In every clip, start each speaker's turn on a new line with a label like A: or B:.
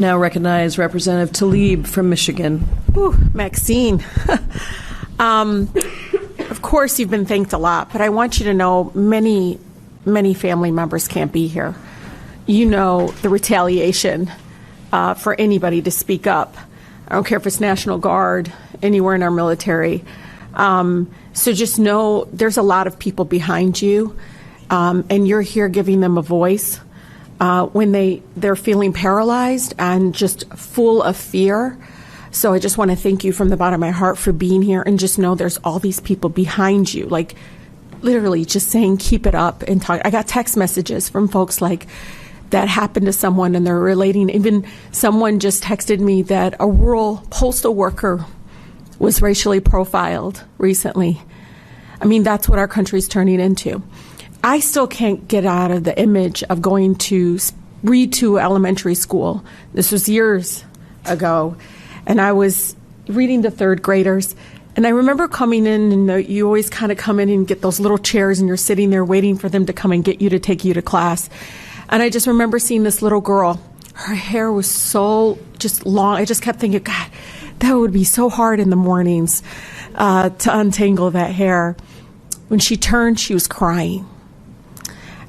A: Now recognize Representative Tlaib from Michigan.
B: Ooh, Maxine. Of course, you've been thanked a lot, but I want you to know many family members can't be here. You know the retaliation for anybody to speak up. I don't care if it's National Guard, anywhere in our military. So just know there's a lot of people behind you, and you're here giving them a voice when they're feeling paralyzed and just full of fear. So I just want to thank you from the bottom of my heart for being here, and just know there's all these people behind you, like literally just saying keep it up and talk. I got text messages from folks like that happened to someone, and they're relating. Even someone just texted me that a rural postal worker was racially profiled recently. I mean, that's what our country's turning into. I still can't get out of the image of going to read to elementary school. This was years ago, and I was reading to third graders. And I remember coming in, and you always kind of come in and get those little chairs, and you're sitting there waiting for them to come and get you to take you to class. And I just remember seeing this little girl. Her hair was so just long. I just kept thinking, God, that would be so hard in the mornings to untangle that hair. When she turned, she was crying.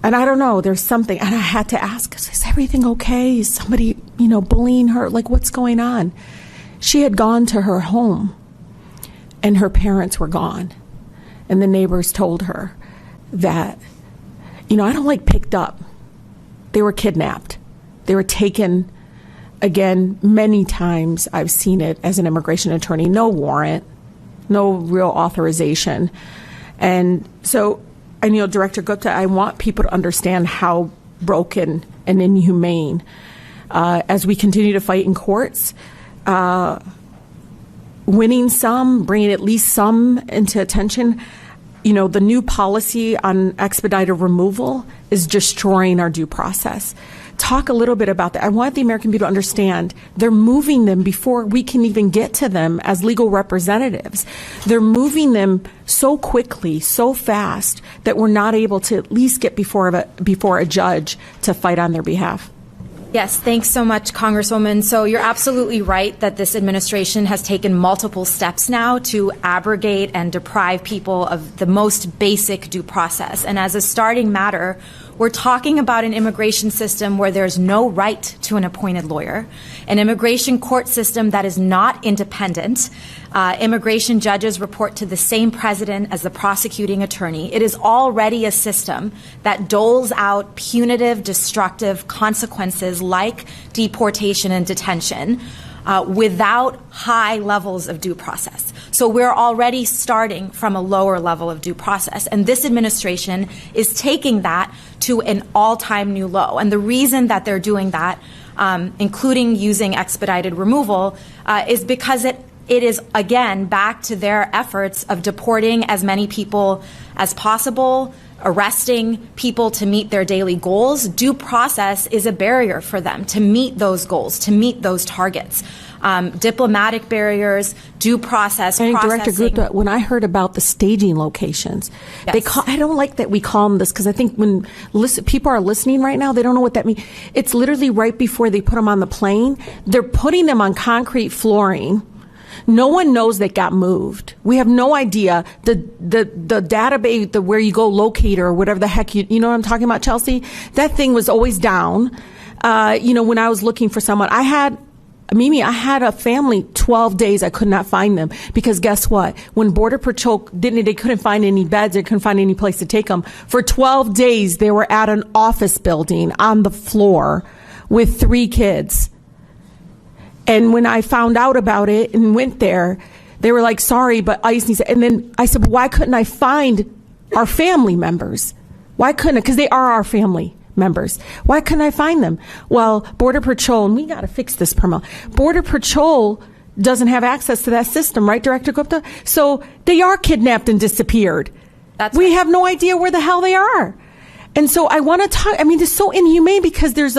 B: And I don't know, there's something. And I had to ask, is everything okay? Is somebody, bullying her? Like, what's going on? She had gone to her home, and her parents were gone. And the neighbors told her that, I don't like picked up. They were kidnapped. They were taken, again, many times I've seen it as an immigration attorney. No warrant, no real authorization. And so, Director Gupta, I want people to understand how broken and inhumane, as we continue to fight in courts, winning some, bringing at least some into attention. The new policy on expedited removal is destroying our due process. Talk a little bit about that. I want the American people to understand they're moving them before we can even get to them as legal representatives. They're moving them so quickly, so fast, that we're not able to at least get before a judge to fight on their behalf.
C: Yes, thanks so much, Congresswoman. So you're absolutely right that this administration has taken multiple steps now to abrogate and deprive people of the most basic due process. And as a starting matter, we're talking about an immigration system where there's no right to an appointed lawyer, an immigration court system that is not independent. Immigration judges report to the same president as the prosecuting attorney. It is already a system that doles out punitive, destructive consequences like deportation and detention without high levels of due process. So we're already starting from a lower level of due process. And this administration is taking that to an all-time new low. And the reason that they're doing that, including using expedited removal, is because it is, again, back to their efforts of deporting as many people as possible, arresting people to meet their daily goals. Due process is a barrier for them to meet those goals, to meet those targets. Diplomatic barriers, due process,
B: and
C: processing.
B: Director Gupta, when I heard about the staging locations,
C: yes.
B: I don't like that we call them this, because I think when people are listening right now, they don't know what that means. It's literally right before they put them on the plane. They're putting them on concrete flooring. No one knows that got moved. We have no idea. The database, where you go locator or whatever the heck, you know what I'm talking about, Chelsea? That thing was always down. When I was looking for someone, I had a family 12 days. I could not find them because guess what? When Border Patrol they couldn't find any beds. They couldn't find any place to take them. For 12 days, they were at an office building on the floor with 3 kids. And when I found out about it and went there, they were like, sorry, but ICE needs it. And then I said, why couldn't I find our family members? Why couldn't I? Because they are our family members. Why couldn't I find them? Well, Border Patrol, and we got to fix this, Pramila. Border Patrol doesn't have access to that system, right, Director Gupta? So they are kidnapped and disappeared. We have no idea where the hell they are. And so I want to talk, it's so inhumane because there's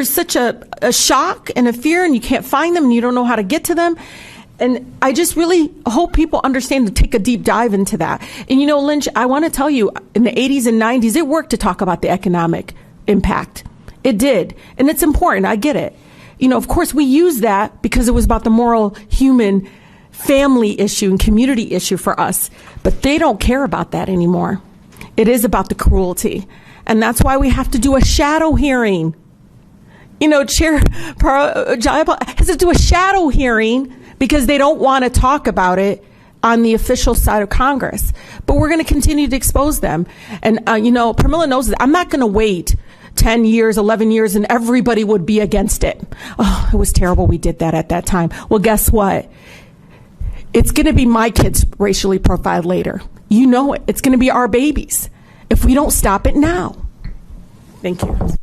B: such a shock and a fear, and you can't find them and you don't know how to get to them. And I just really hope people understand to take a deep dive into that. And Lynch, I want to tell you, in the 80s and 90s, it worked to talk about the economic impact. It did. And it's important. I get it. of course we use that because it was about the moral human family issue and community issue for us, but they don't care about that anymore. It is about the cruelty. And that's why we have to do a shadow hearing. Chair Jayapal has to do a shadow hearing because they don't want to talk about it on the official side of Congress. But we're going to continue to expose them. And, Pramila knows that. I'm not going to wait 10 years, 11 years, and everybody would be against it. Oh, it was terrible we did that at that time. Well, guess what? It's going to be my kids racially profiled later. You know it. It's going to be our babies if we don't stop it now. Thank you.